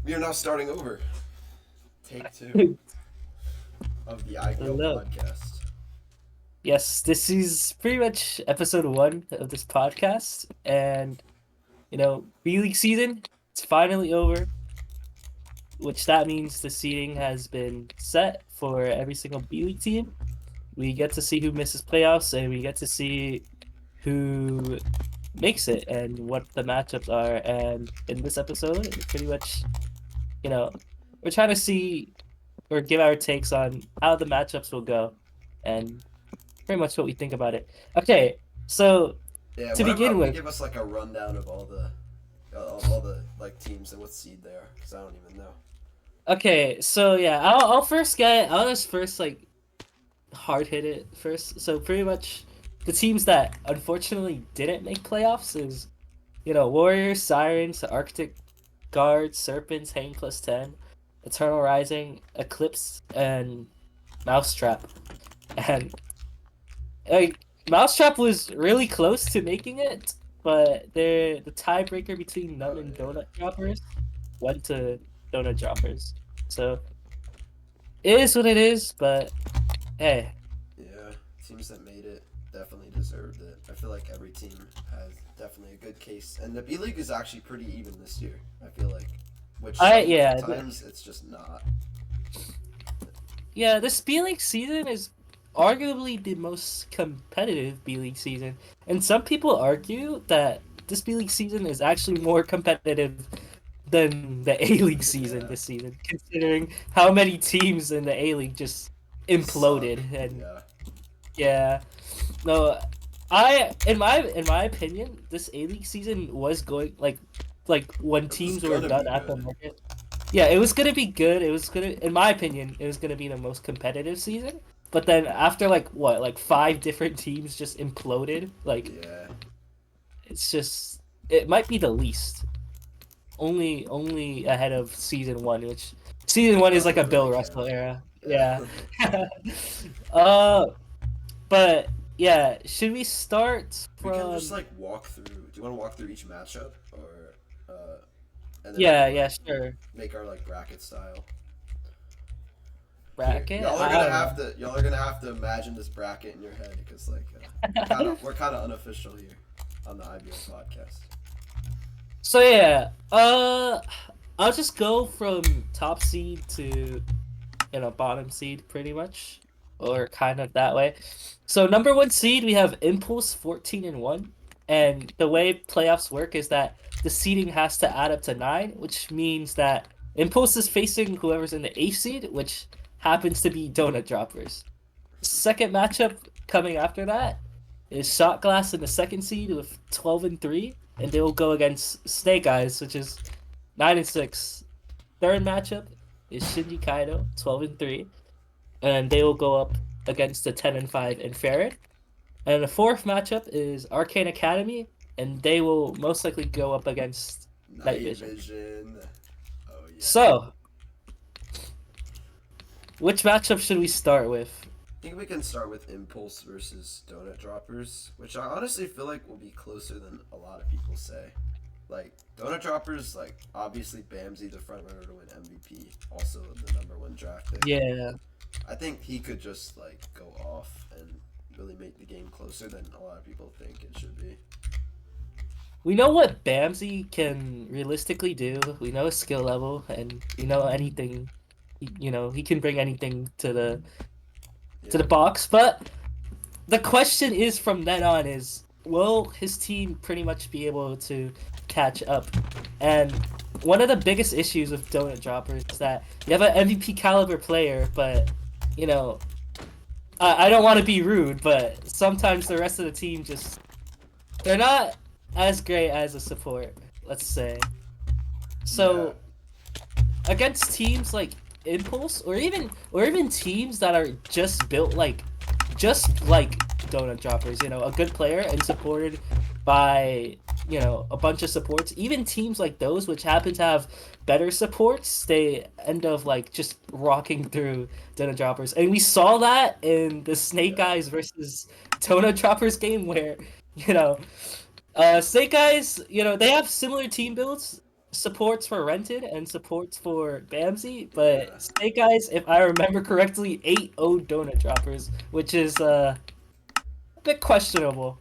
We are now starting over. Take two of the IBL Hello. podcast. Yes, this is pretty much episode one of this podcast, and B League season it's finally over, which that means the seeding has been set for every single B League team. We get to see who misses playoffs, and we get to see who makes it and what the matchups are. And in this episode, it's pretty much, you know, we're trying to see or give our takes on how the matchups will go, and pretty much what we think about it. Okay, so Yeah, to what begin about we with, give us like a rundown of all the like teams and what seed they are? Because I don't even know. okay, so yeah, I'll just first like hard hit it first. So pretty much the teams that unfortunately didn't make playoffs is Warriors, Sirens, Arctic Guards, Serpents, Hang plus 10, Eternal Rising, Eclipse, and Mousetrap. And like Mousetrap was really close to making it, but the tiebreaker between None Oh and yeah, Donut Droppers went to Donut Droppers. So it is what it is, but hey. yeah. Teams that made it definitely deserved it. I feel like every team has definitely a good case, and the B League is actually pretty even this year. I feel like, which I yeah, sometimes it's just not. yeah, this B League season is arguably the most competitive B League season. And some people argue that this B League season is actually more competitive than the A League season Yeah, this season, considering how many teams in the A League just just suck. imploded. And Yeah, yeah, no, in my opinion, this A League season was going like when it was teams were gonna be done at the good. market. Yeah, it was gonna be good. It was gonna, in my opinion, it was gonna be the most competitive season. But then after like what, like five different teams just imploded, like Yeah. it's just it might be the least. Only ahead of season one, which season one is like Doesn't a really Bill Russell count. era. Yeah. Yeah. uh, but yeah, should we start We can just from? like walk through. Do you want to walk through each matchup, or and then we Yeah, can yeah, like sure. make our like bracket style? Here, Bracket? I don't know. y'all are gonna have to imagine this bracket in your head because like we're kind of unofficial here on the IBL podcast. So yeah, I'll just go from top seed to bottom seed pretty much, or kind of that way. So number one seed we have Impulse 14-1, and the way playoffs work is that the seeding has to add up to 9, which means that Impulse is facing whoever's in the eighth seed, which happens to be Donut Droppers. Second matchup coming after that is Shot Glass in the second seed with 12-3, and they will go against Snake Eyes, which is 9-6. Third matchup is Shinji Kaido, 12-3, and they will go up against the 10-5 Infrared. And the fourth matchup is Arcane Academy, and they will most likely go up against Night Night Vision. vision. Oh yeah. So, which matchup should we start with? I think we can start with Impulse versus Donut Droppers, which I honestly feel like will be closer than a lot of people say. Like Donut Droppers, like obviously Bamsy the front runner to win MVP, also the number one draft pick. Yeah, I think he could just like go off and really make the game closer than a lot of people think it should be. we know what Bamsy can realistically do. We know his skill level, and we know anything. He can bring anything to the Yeah. box. But the question is from then on is, will his team pretty much be able to catch up? And one of the biggest issues with Donut Droppers is that you have an MVP caliber player, but you know, I don't want to be rude, but sometimes the rest of the team just they're not as great as a support, let's say. Yeah. So against teams like Impulse or even teams that are just like Donut Droppers, a good player and supported by a bunch of supports. Even teams like those, which happen to have better supports, they end up like just rocking through Donut Droppers, and we saw that in the Snake Yeah. Eyes versus Donut Droppers game where you know Snake Eyes, they have similar team builds. supports for Rented and supports for Bamsey, Yeah. but Snake Eyes, if I remember correctly, 8-0 Donut Droppers, which is a bit questionable.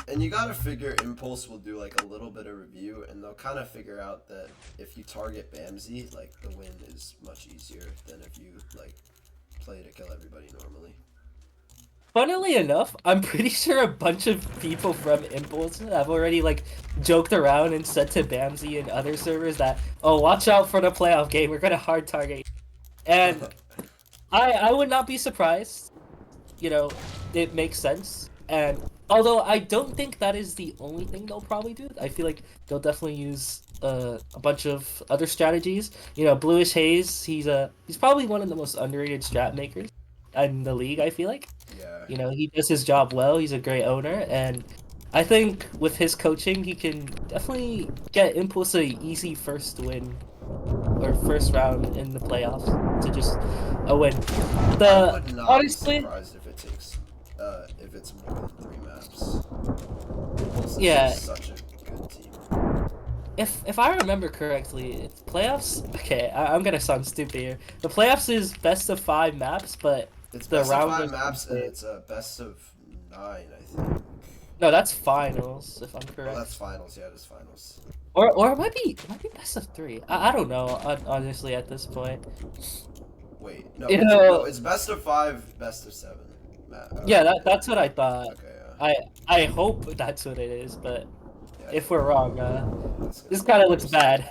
And you gotta figure Impulse will do like a little bit of review, and they'll kind of figure out that if you target Bamsey, like the win is much easier than if you like play to kill everybody normally. Funnily enough, I'm pretty sure a bunch of people from Impulse have already like joked around and said to Bamsey and other servers that, "Oh, watch out for the playoff game. We're gonna hard target." And I would not be surprised. You know, it makes sense. And although I don't think that is the only thing they'll probably do, I feel like they'll definitely use a bunch of other strategies. You know, Bluish Haze, he's probably one of the most underrated strat makers in the league. I feel like. Yeah. You know, he does his job well. He's a great owner, and I think with his coaching, he can definitely get Impulse a easy first win or first round in the playoffs to just a win. I The would not be honestly, surprised if it takes, if it's more than 3 maps. Impulse is yeah, just such a good team. if I remember correctly, it's playoffs. Okay, I'm gonna sound stupid here. The playoffs is best of 5 maps, but It's the best of round 5 goes maps, and it's a best of 9, I think. no, that's finals if I'm Oh, correct. that's finals. Yeah, it is finals. Or it might be best of 3. I don't know honestly at this point. Wait, no, You no, know, it's best of 5, best of 7. yeah, that's what I thought. Okay, I I hope that's what it is, but yeah, if we're wrong, that's gonna this be kind of looks worse. bad.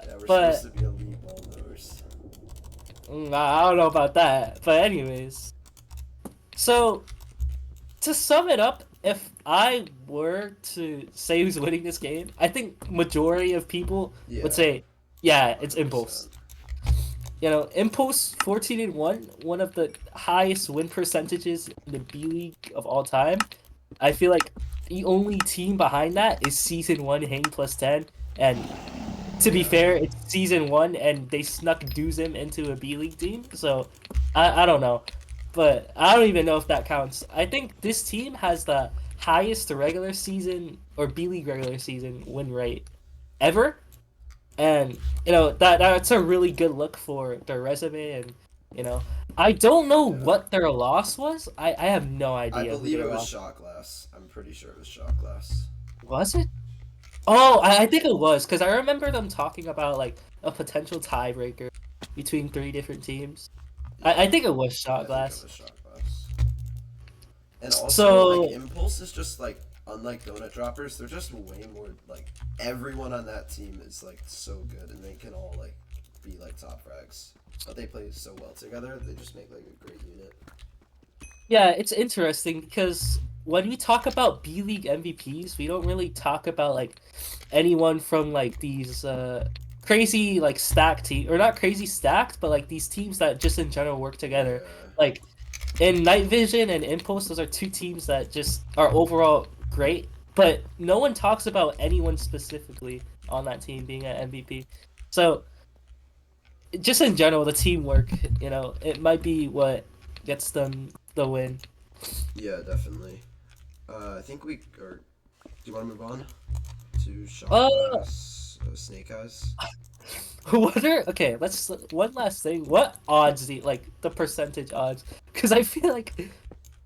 Yeah, we're But supposed to be elite ball knowers. I don't know about that. But anyways, so to sum it up, if I were to say who's winning this game, I think majority of people Yeah, would say, yeah, it's Impulse. 100%. You know, Impulse 14-1, one of the highest win percentages in the B League of all time. I feel like the only team behind that is Season 1 Hang plus 10. And to be Yeah. fair, it's Season 1 and they snuck Duzim into a B League team. So I don't know. But I don't even know if that counts. I think this team has the highest regular season or B League regular season win rate ever. And you know that's a really good look for their resume. And you know, I don't know Yeah. what their loss was. I have no I idea who believe their it was loss shot glass. I'm pretty sure it was shot glass. was. It? Oh, I think it was because I remember them talking about like a potential tiebreaker between 3 different teams. Yeah, I think it was I shot think it glass. was shot glass. And also, like, So Impulse is just like, unlike Donut Droppers, they're just way more like everyone on that team is like so good, and they can all like be like top frags. But they play so well together, they just make like a great unit. yeah, it's interesting because when we talk about B League MVPs, we don't really talk about like anyone from like these crazy like stacked team or not crazy stacked, but like these teams that just in general work together. Yeah, Like in Night Vision and Impulse, those are 2 teams that just are overall great, but no one talks about anyone specifically on that team being an MVP. So just in general, the teamwork, you know, it might be what gets them the win. yeah, definitely. I think we or do you want to move on to shot Uh, glass, snake eyes? what are okay? Let's one last thing. What odds the like the percentage odds? Because I feel like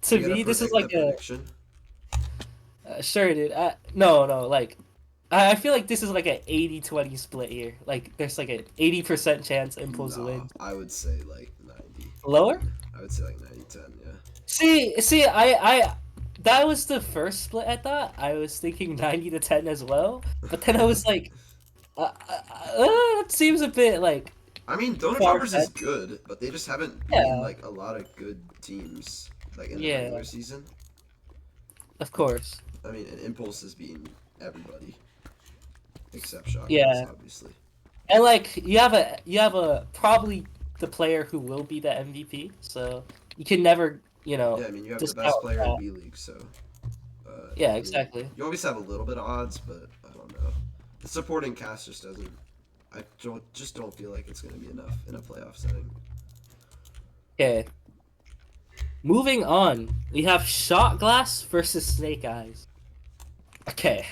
to You gotta me this is predict the like a prediction. sure, dude. No, like I feel like this is like an 80-20 split here. Like there's like an 80% chance Impulse Nah, wins. I would say like 90, Lower? 10. I would say like 90, 10, yeah. See, I that was the first split I thought. I was thinking 90-10 as well, but then I was like, it seems a bit like I mean, Donut far Droppers is fetched. good, but they just haven't beaten Yeah, like a lot of good teams like in the yeah, regular season. of course. I mean, and Impulse has beaten everybody except Shot Glass, Yeah, obviously. and like you have a probably the player who will be the MVP, so you can never Yeah, I mean, you have the best discount player in that. B League, so Yeah, I mean, exactly. you always have a little bit of odds, but I don't know. The supporting cast just doesn't. I just don't feel like it's going to be enough in a playoff setting. Okay, moving on. We have Shot Glass versus Snake Eyes. Okay,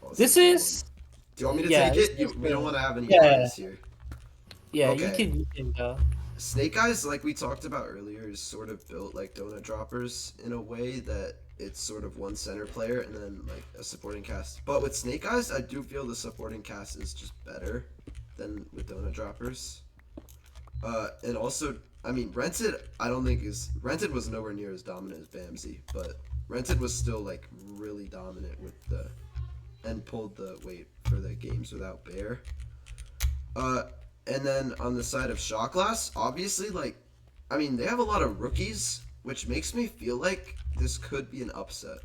Well, this a good is one. Do you want me to Yeah, take this it? is We don't want to have any yeah, bias here. yeah. Okay. You can go. Snake Eyes, like we talked about earlier, is sort of built like Donut Droppers in a way that it's sort of one center player and then like a supporting cast. But with Snake Eyes, I do feel the supporting cast is just better than with Donut Droppers. And also, I mean, Rented, I don't think is Rented was nowhere near as dominant as Bamsey, but Rented was still like really dominant with the and pulled the weight for the games without Bear. Uh, and then on the side of Shot Glass, obviously, like, I mean, they have a lot of rookies, which makes me feel like this could be an upset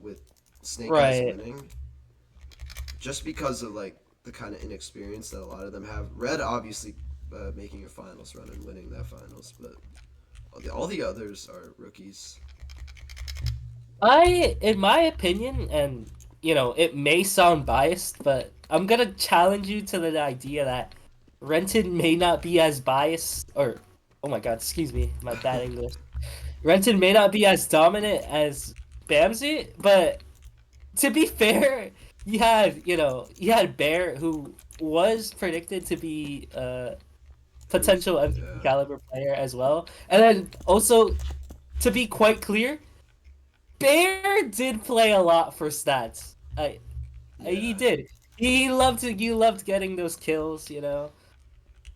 with Snake Eyes Right. winning, just because of like the kind of inexperience that a lot of them have. Red obviously making a finals run and winning that finals, but all the others are rookies. In my opinion, and it may sound biased, but I'm gonna challenge you to the idea that Renton may not be as biased, or oh my god, excuse me, my bad English. Renton may not be as dominant as Bamsey, but to be fair, you had Bear, who was predicted to be a potential MVP Yeah, caliber player as well, and then also to be quite clear. Bear did play a lot for stats. He yeah, did. He loved getting those kills,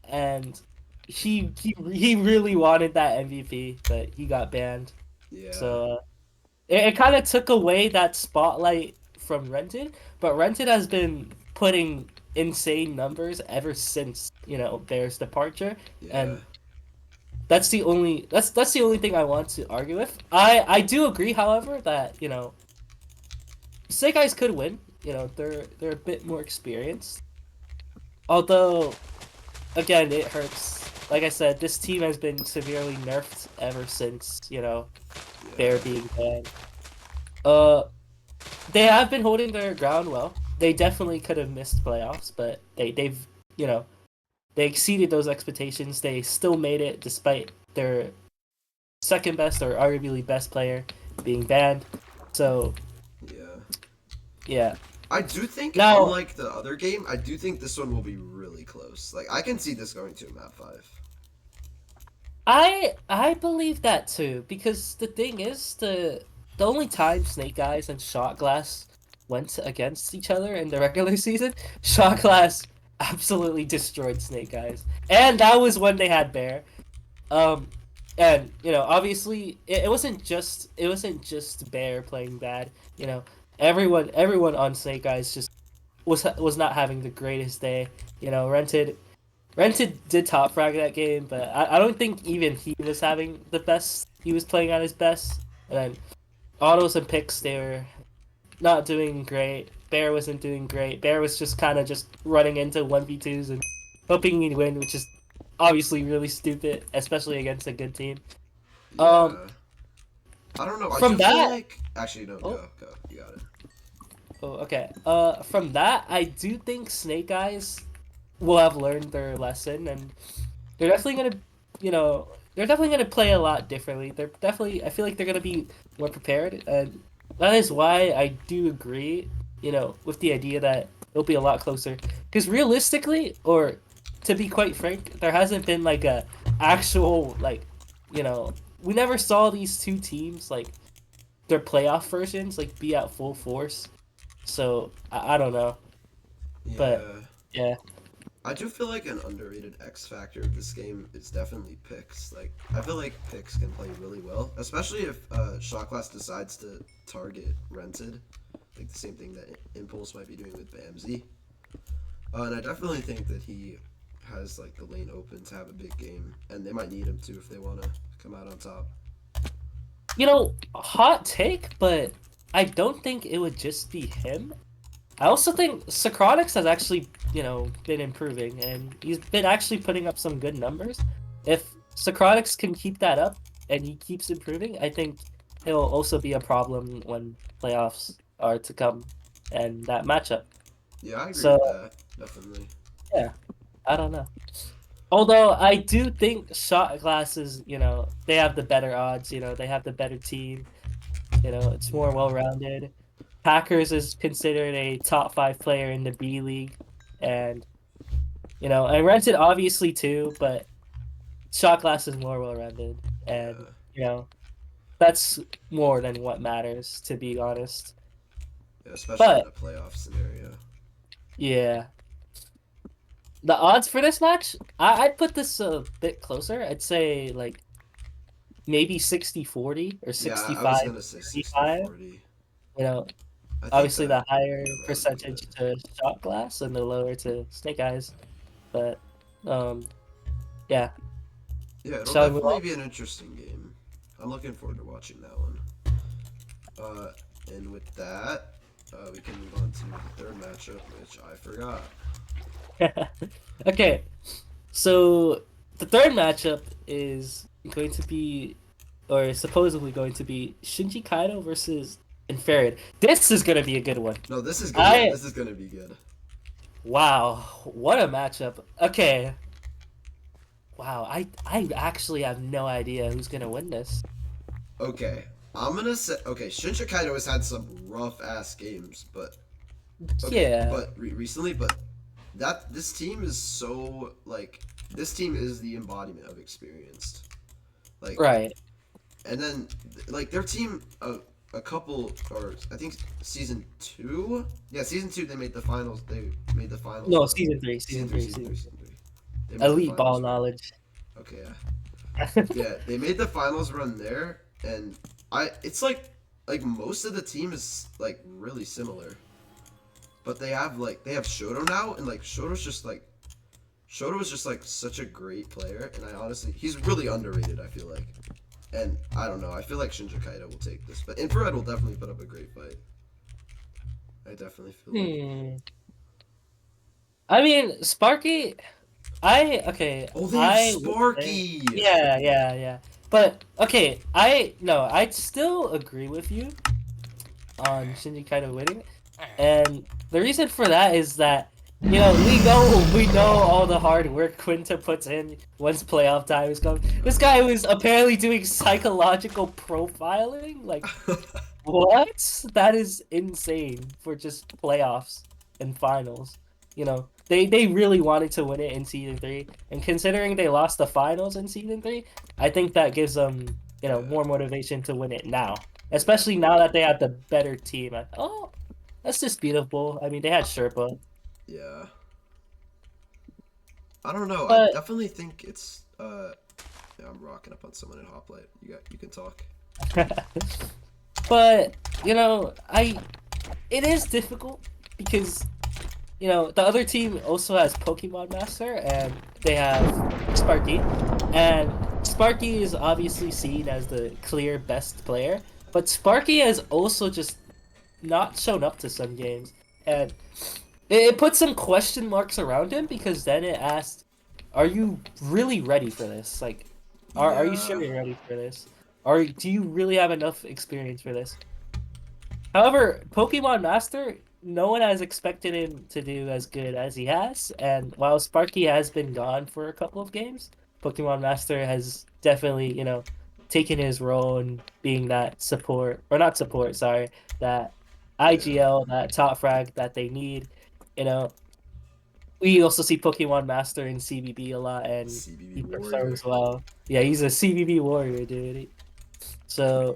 and he really wanted that MVP, but he got banned. yeah, So it kind of took away that spotlight from Rented, but Rented has been putting insane numbers ever since, Bear's departure, yeah, and that's the only thing I want to argue with. I do agree, however, that Snake Eyes could win. They're a bit more experienced. Although, again, it hurts. Like I said, this team has been severely nerfed ever since, Bear yeah, being banned. Uh, they have been holding their ground well. They definitely could have missed playoffs, but you know, they exceeded those expectations. They still made it despite their second best or arguably best player being banned. So, yeah. yeah. I do think, Now, unlike the other game, I do think this one will be really close. Like, I can see this going to a map 5. I believe that too because the thing is the only time Snake Eyes and Shot Glass went against each other in the regular season, Shot Glass absolutely destroyed Snake Eyes, and that was when they had Bear. Um, and obviously, it wasn't just Bear playing bad. Everyone on Snake Eyes just was not having the greatest day. Rented did top frag that game, but I don't think even he was having the best. He was playing at his best. And then autos and picks, they were not doing great. Bear wasn't doing great. Bear was just kind of just running into 1v2s and hoping he'd win, which is obviously really stupid, especially against a good team. Um, Yeah. I don't know. I from do feel that, like. Actually, no, oh, go. You got it. oh, okay. From that, I do think Snake Eyes will have learned their lesson, and they're definitely gonna, they're definitely gonna play a lot differently. I feel like they're gonna be more prepared, and that is why I do agree, with the idea that it'll be a lot closer. Because realistically, or to be quite frank, there hasn't been like a actual you know, we never saw these two teams like their playoff versions like be at full force. So I don't know, but Yeah. yeah, I do feel like an underrated X factor of this game is definitely picks. Like, I feel like picks can play really well, especially if Shot Glass decides to target Rented, like the same thing that Impulse might be doing with Bamsey. And I definitely think that he has like the lane open to have a big game, and they might need him too if they want to come out on top. hot take, but I don't think it would just be him. I also think Socronics has actually, been improving, and he's been actually putting up some good numbers. If Socronics can keep that up and he keeps improving, I think he'll also be a problem when playoffs are to come and that matchup. Yeah, I agree So with that. Definitely. yeah, I don't know. Although I do think shot glasses, they have the better odds. They have the better team. It's more Yeah. well rounded. Packers is considered a top 5 player in the B League, and and Rented obviously too, but Shot Glass is more well-rounded, and Yeah. that's more than what matters, to be honest. Yeah, especially in But a playoff scenario. yeah, the odds for this match, I'd put this a bit closer. I'd say like maybe 60-40 or Yeah, I was sixty-five gonna say 60 thirty-five. 40. You know, I think obviously the that higher around be percentage it. to Shot Glass and the lower to Snake Eyes. But um, yeah. Yeah, it'll Shall we move definitely on? be an interesting game. I'm looking forward to watching that one. Uh, and with that, we can move on to the third matchup, which I forgot. Okay, so the third matchup is going to be, or supposedly going to be, Shinji Kaido versus Inferior. This is gonna be a good one. No, this is good. Yeah, I this is gonna be good. Wow, what a matchup. Okay, wow, I actually have no idea who's gonna win this. Okay, I'm gonna say. Okay, Shinji Kaido has had some rough ass games, but okay, Yeah, but recently, but that this team is so like this team is the embodiment of experienced. Like, right. and then like their team a couple or I think season two. Yeah, season two they made the finals. They made the finals No, run. season three, Season season three, three, season three, season season three. They three. made the Elite ball finals run. knowledge. Okay, yeah. Yeah, they made the finals run there, and it's like most of the team is like really similar, but they have Shoto now, and like Shoto is just like such a great player, and I honestly he's really underrated. I feel like, and I don't know, I feel like Shinji Kaido will take this, but Infrared will definitely put up a great fight. I definitely feel like. Hmm. I mean, Sparky. Okay. Oh, they have I would say, Sparky. yeah, yeah, yeah. But okay, I'd still agree with you on Shinji Kaido winning, and the reason for that is that we know all the hard work Quinta puts in once playoff time is come. This guy was apparently doing psychological profiling. Like, what? That is insane for just playoffs and finals. They really wanted to win it in season 3, and considering they lost the finals in season 3, I think that gives them Yeah, more motivation to win it now, yeah, especially definitely. now that they have the better team. Oh, that's disputable. I mean, they had Sherpa, Yeah. I don't know. I but definitely think it's yeah, I'm rocking up on someone in Hoplite. You can talk. but I it is difficult because the other team also has Pokemon Master, and they have Sparky. And Sparky is obviously seen as the clear best player, but Sparky has also just not shown up to some games. And it puts some question marks around him, because then it asks, are you really ready for this? Like, are you Yeah. sure you're ready for this? Or do you really have enough experience for this? However, Pokemon Master, no one has expected him to do as good as he has, and while Sparky has been gone for a couple of games, Pokemon Master has definitely, taken his role in being that support, or not support, sorry, that Yeah. IGL, that top frag that they need. You know, we also see Pokemon Master in CBB a lot, and CBB he Warrior. performs well. Yeah, he's a CBB warrior, dude. So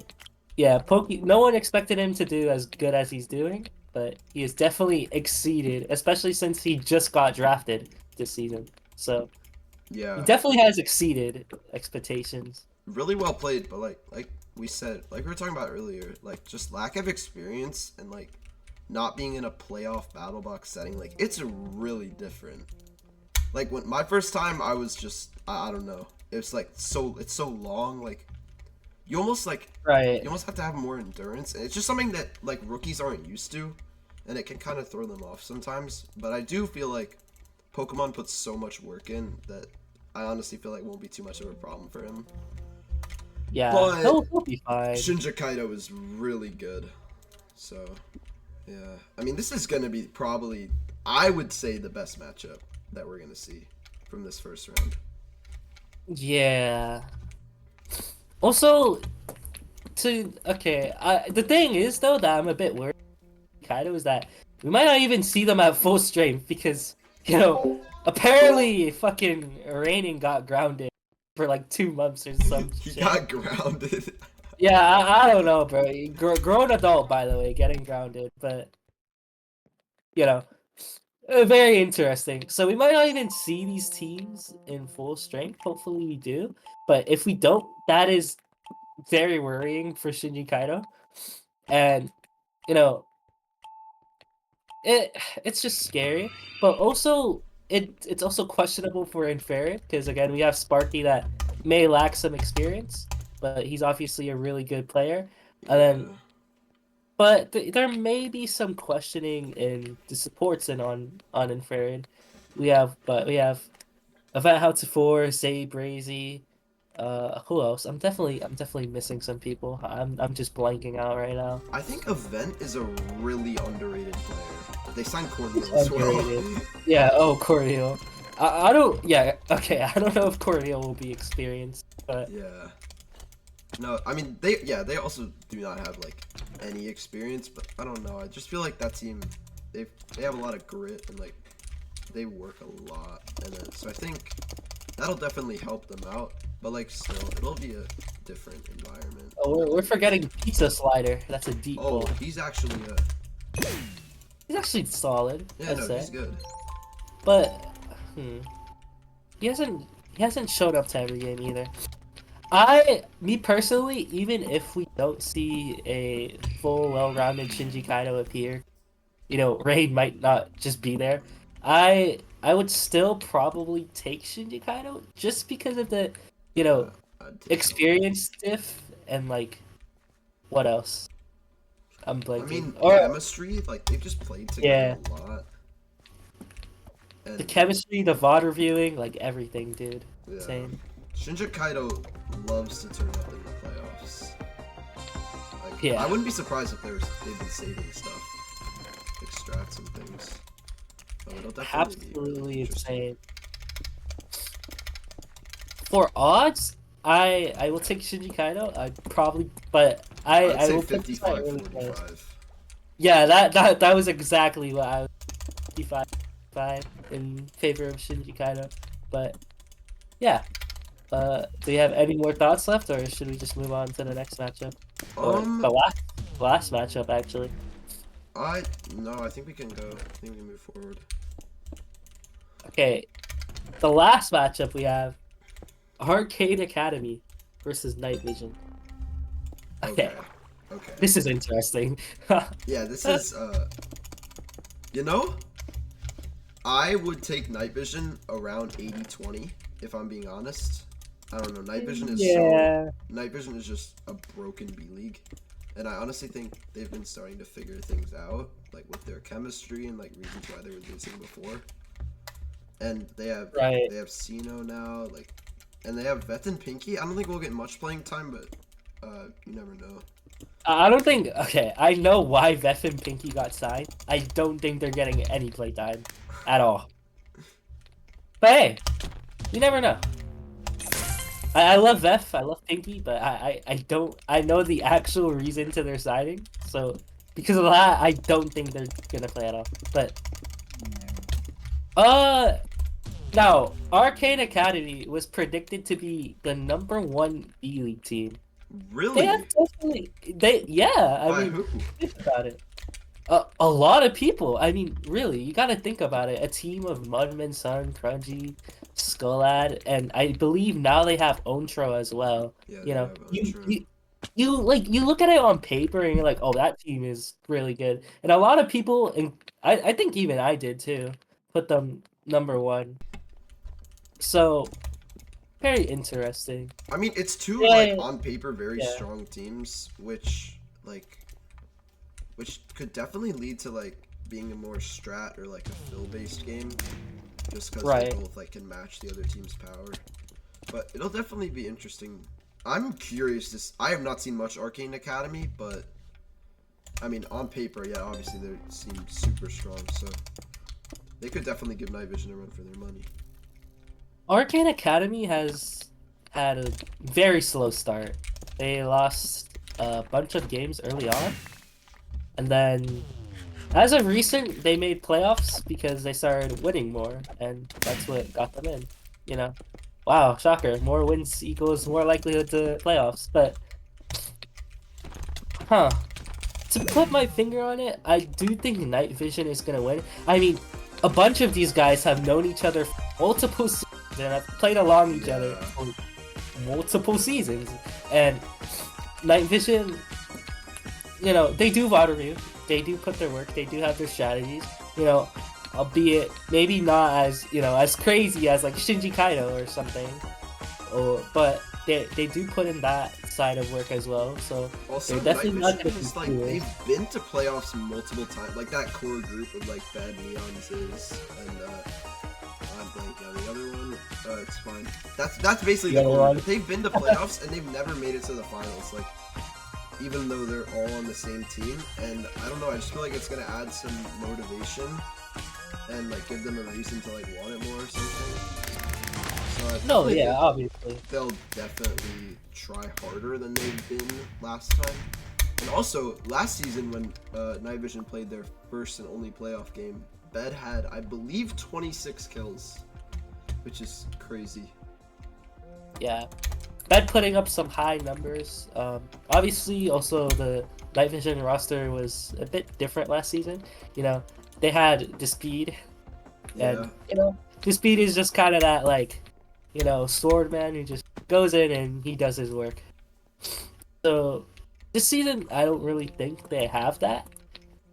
yeah, no one expected him to do as good as he's doing, but he has definitely exceeded, especially since he just got drafted this season. So he Yeah. definitely has exceeded expectations. Really well played, but like we said, like we were talking about earlier, like just lack of experience and like not being in a playoff battle box setting, like it's really different. Like when my first time, I was just I don't know. It's so long. Like you almost like Right. you almost have to have more endurance, and it's just something that like rookies aren't used to, and it can kind of throw them off sometimes. But I do feel like Pokemon puts so much work in that I honestly feel like it won't be too much of a problem for him. Yeah, But he'll be fine. Shinji Kaido is really good, so yeah. I mean, this is gonna be probably I would say the best matchup that we're gonna see from this first round. Yeah. Also, the thing is though that I'm a bit worried Kaido is that we might not even see them at full strength because, apparently fucking Rainin got grounded for like 2 months or some He shit. got grounded. Yeah, I don't know, bro. Grown adult, by the way, getting grounded, but you know, very interesting. So we might not even see these teams in full strength. Hopefully we do, but if we don't, that is very worrying for Shinji Kaido, and you know, it's just scary, but also it's also questionable for Inferi because again we have Sparky that may lack some experience, but he's obviously a really good player, and then. Yeah. But there may be some questioning in the supports and on Infrared. We have Event How to Four, Say Brazy, who else? I'm definitely missing some people. I'm just blanking out right now. I think Event is a really underrated player. They signed He's Cordial as well. underrated. Yeah, oh Cordial. I don't yeah, okay, I don't know if Cordial will be experienced, but Yeah. No, I mean they also do not have like any experience, but I don't know. I just feel like that team they have a lot of grit and like they work a lot, and then so I think that'll definitely help them out. But like still, it'll be a different environment. oh, we're forgetting Pizza Slider. That's a deep Oh, ball. he's actually He's actually solid. yeah, I'd no, say. he's good. But he hasn't showed up to every game either. Me personally, even if we don't see a full, well-rounded Shinji Kaido appear, Rain might not just be there. I would still probably take Shinji Kaido just because of the, Yeah, I'd take experience diff and like what else? I'm I blanking. mean, Or chemistry, like they've just played together a lot. the And chemistry, the VOD reviewing, like everything, dude. yeah, Insane. Shinji Kaido loves to turn up in the playoffs. Like, Yeah. I wouldn't be surprised if they've been saving stuff, like strats and things. But it'll definitely Absolutely be interesting. insane. For odds, I will take Shinji Kaido. I probably, but I'd I say will put this fight really close. 55-45. Yeah, that was exactly what I was 55 in favor of Shinji Kaido. But yeah, do you have any more thoughts left, or should we just move on to the next matchup? Or the last matchup actually. No, I think we can go. I think we can move forward. Okay, the last matchup we have Arcade Academy versus Night Vision. Okay. Okay. This is interesting. Yeah, this is you know, I would take Night Vision around 80-20 if I'm being honest. I don't know. Night Vision is Night Vision is just a broken B League. And I honestly think they've been starting to figure things out, like with their chemistry and like reasons why they were losing before. And they have Sino now, like, and they have Vet and Pinky. I don't think we'll get much playing time, but you never know. I don't think. Okay, I know why Vef and Pinky got signed. I don't think they're getting any playtime at all. But hey, you never know. I love Vef, I love Pinky, but I don't. I know the actual reason to their signing, so because of that, I don't think they're gonna play at all. But now Arcane Academy was predicted to be the #1 B League team. Really? They have definitely. I mean, who? think about it. A lot of people. I mean, really, you got to think about it. A team of Mudman, Sun, Grungy, Skullad, and I believe now they have Ontro as well. Yeah, You they know, have Ontro. you look at it on paper and you're like, oh, that team is really good. And a lot of people, and I think even I did too, put them #1. So very interesting. I mean, it's two Yeah, like on paper very yeah. strong teams, which could definitely lead to like being a more strat or like a fill based game, just because they both like can match the other team's power. But it'll definitely be interesting. I'm curious. I have not seen much Arcane Academy, but I mean, on paper, yeah, obviously they seem super strong, so they could definitely give Night Vision a run for their money. Arcane Academy has had a very slow start. They lost a bunch of games early on, and then As of recent, they made playoffs because they started winning more, and that's what got them in. You know, wow, shocker! More wins equals more likelihood to playoffs. But, huh? To put my finger on it, I do think Night Vision is gonna win. I mean, a bunch of these guys have known each other for multiple seasons and have played along each other for multiple seasons, and Night Vision, they do water review. They do put their work. They do have their strategies. Albeit maybe not as crazy as like Shinji Kaido or something. But they do put in that side of work as well. So also, they're definitely not Night gonna Vision is be like cool. they've been to playoffs multiple times. Like that core group of like Bad Neons is and I'm blanking on the other one. It's fine. That's basically The the other core. one. They've been to playoffs and they've never made it to the finals. Like even though they're all on the same team, and I don't know. I just feel like it's gonna add some motivation and like give them a reason to like want it more or something. So I No, think yeah, obviously. they'll definitely try harder than they've been last time. And also, last season when Night Vision played their first and only playoff game, Bed had, I believe, 26 kills, which is crazy. Yeah. Bed putting up some high numbers. Obviously, also the Night Vision roster was a bit different last season. They had the speed, Yeah. and the speed is just kind of that like, sword man who just goes in and he does his work. So this season, I don't really think they have that.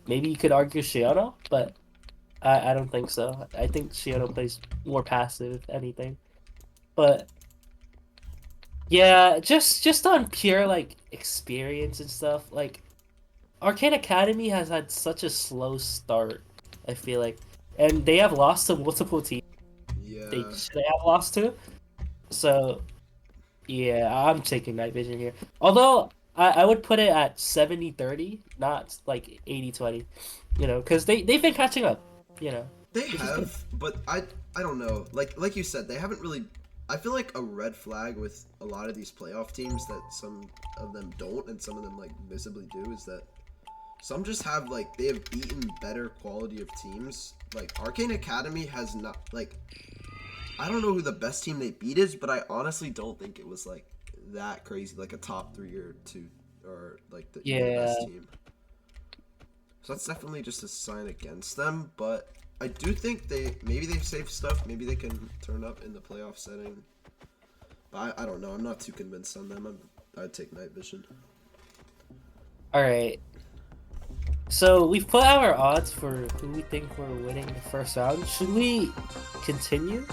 Maybe you could argue Shiano, but I don't think so. I think Shiano plays more passive, if anything. But yeah, just on pure like experience and stuff, like Arcane Academy has had such a slow start, I feel like. And they have lost to multiple teams they Yeah. should have lost to. So yeah, I'm taking Night Vision here. Although I would put it at 70-30, not like 80-20. Because they've been catching up, They which is good. have, but I don't know. Like you said, they haven't really. I feel like a red flag with a lot of these playoff teams that some of them don't and some of them like visibly do is that some just have like they have beaten better quality of teams. Like Arcane Academy has not like I don't know who the best team they beat is, but I honestly don't think it was like that crazy, like a top 3 or 2 or like the Yeah. best team. So that's definitely just a sign against them, but I do think maybe they've saved stuff. Maybe they can turn up in the playoff setting. But I don't know. I'm not too convinced on them. I'd take Night Vision. All right. So we've put our odds for who we think we're winning the first round. Should we continue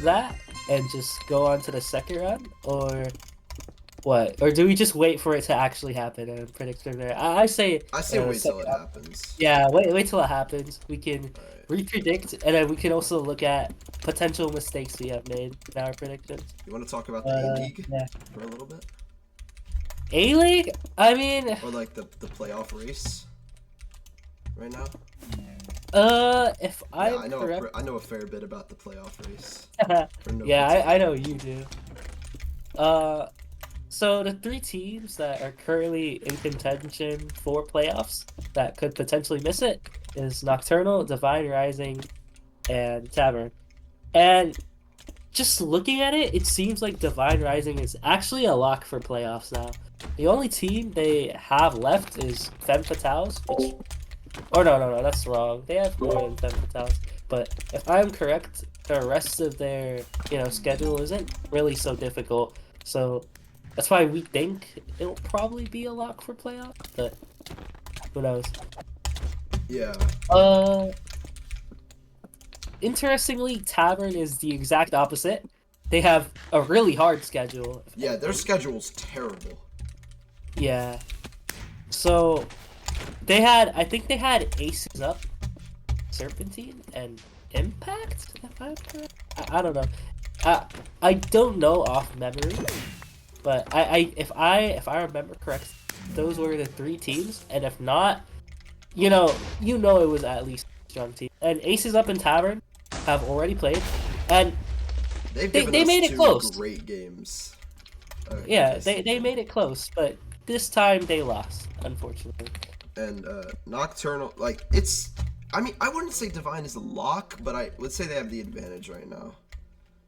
that and just go on to the second round, or what? Or do we just wait for it to actually happen and predict from there? I say I say wait till second it round. happens. Yeah, wait till it happens. We can Alright. re-predict, and then we can also look at potential mistakes we have made in our predictions. You want to talk about the A-League Yeah. for a little bit? A-League? I mean, Or like the playoff race right now? if Yeah, I'm I know correct, I know a fair bit about the playoff race. For no yeah, particular- I know you do. So the 3 teams that are currently in contention for playoffs that could potentially miss it is Nocturnal, Divine Rising, and Tavern. And just looking at it, it seems like Divine Rising is actually a lock for playoffs now. The only team they have left is Femme Fatales, which... Oh, no, that's wrong. They have more than Femme Fatales. But if I'm correct, the rest of their, schedule isn't really so difficult. So that's why we think it'll probably be a lock for playoffs, but who knows? Yeah. Interestingly, Tavern is the exact opposite. They have a really hard schedule. Yeah, their schedule's terrible. Yeah. So I think they had Aces Up, Serpentine, and Impact, if I'm correct. I don't know. I don't know off memory, but if I remember correct, those were the 3 teams, and if not, it was at least a strong team. And Aces Up and Tavern have already played, and They've they given us made it 2 close. great games. Yeah, this they season. made it close, but this time they lost, unfortunately. and Nocturnal, like, it's, I mean, I wouldn't say Divine is a lock, but I would say they have the advantage right now.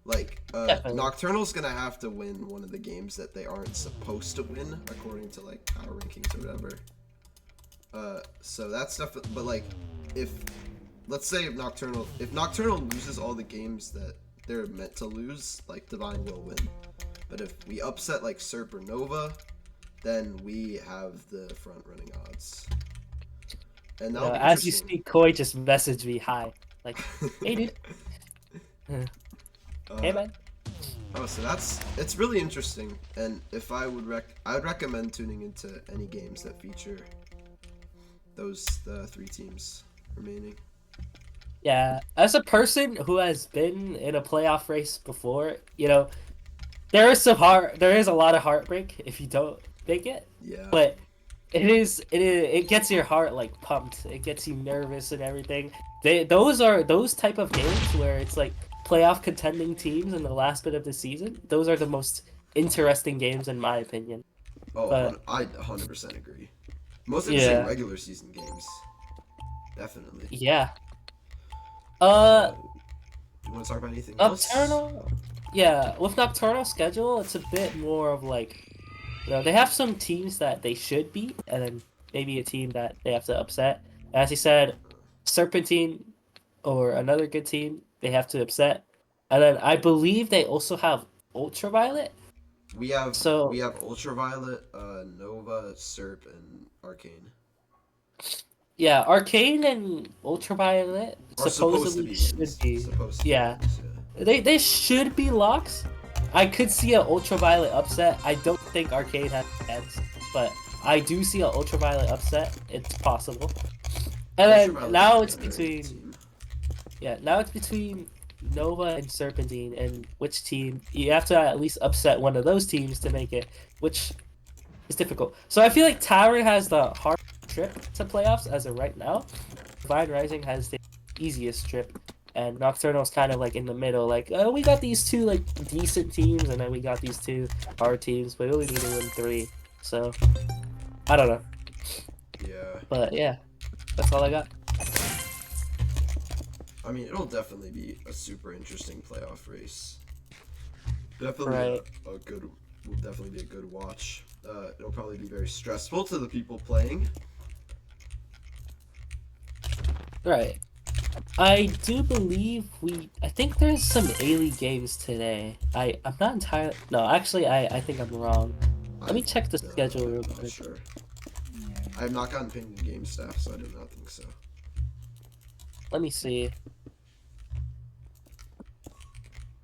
Like, Definitely. Nocturnal's gonna have to win one of the games that they aren't supposed to win, according to, like, power rankings or whatever. So that's stuff, but, like, if, let's say if Nocturnal loses all the games that they're meant to lose, like, Divine will win. But if we upset, like, Serp or Nova, then we have the front-running odds. And that'll be As you interesting. speak, Koi just messaged me hi. Like, hey dude. Hey man. Oh, so it's really interesting. And if I would recommend tuning into any games that feature those 3 teams remaining. Yeah, as a person who has been in a playoff race before, you know, there is a lot of heartbreak if you don't make it. Yeah. But it gets your heart like pumped. It gets you nervous and everything. Those type of games where it's like playoff contending teams in the last bit of the season. Those are the most interesting games in my opinion. Oh, But I 100% agree. Most interesting yeah, regular season games. Definitely. yeah. Do you want to talk about anything else? Nocturnal. Yeah, with Nocturnal schedule, it's a bit more of like, you know, they have some teams that they should beat, and then maybe a team that they have to upset. As you said, Serpentine or another good team they have to upset, and then I believe they also have Ultraviolet. We have So Ultraviolet, Nova, Serp, and Arcane. yeah, Arcane and Ultraviolet Are supposed to supposedly be should wins. be, Supposed to be yeah, wins, yeah. they should be locks. I could see an Ultraviolet upset. I don't think Arcane has a chance, but I do see an Ultraviolet upset. It's possible. And then Ultraviolet's now a it's very good between team. now it's between Nova and Serpentine, and which team you have to at least upset one of those teams to make it, which is difficult. So I feel like Tower has the hard trip to playoffs as of right now. Divine Rising has the easiest trip, and Nocturnal's kind of like in the middle. Like, we got these two like decent teams, and then we got these two hard teams, but we only need to win 3. So I don't know, Yeah. but yeah, that's all I got. I mean, it'll definitely be a super interesting playoff race. Definitely Right. a good, will definitely be a good watch. It'll probably be very stressful to the people playing. Right. I do believe I think there's some A-League games today. I'm not entirely. No, actually, I think I'm wrong. Let me check the schedule real I'm not quick. sure. I have not gotten pinged in game staff, so I do not think so. Let me see.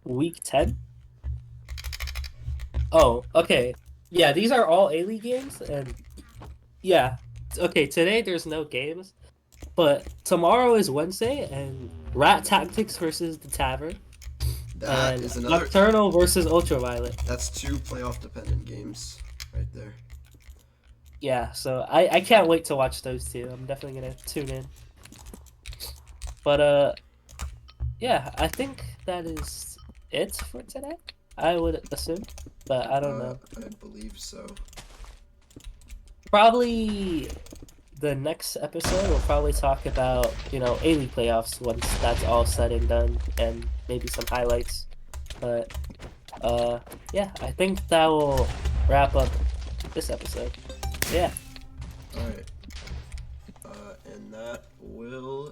Week 10? Oh, okay. Yeah, these are all A-League games, and yeah. Okay, today there's no games, but tomorrow is Wednesday, and Rat Tactics versus the Tavern, That and is another. Nocturnal versus Ultraviolet. That's 2 playoff dependent games right there. Yeah, so I can't wait to watch those two. I'm definitely gonna tune in. But yeah, I think that is it for today. I would assume, but I don't know. I believe so. Probably the next episode we'll probably talk about, you know, A-League playoffs once that's all said and done, and maybe some highlights. But yeah, I think that will wrap up this episode. Yeah. Alright. And that will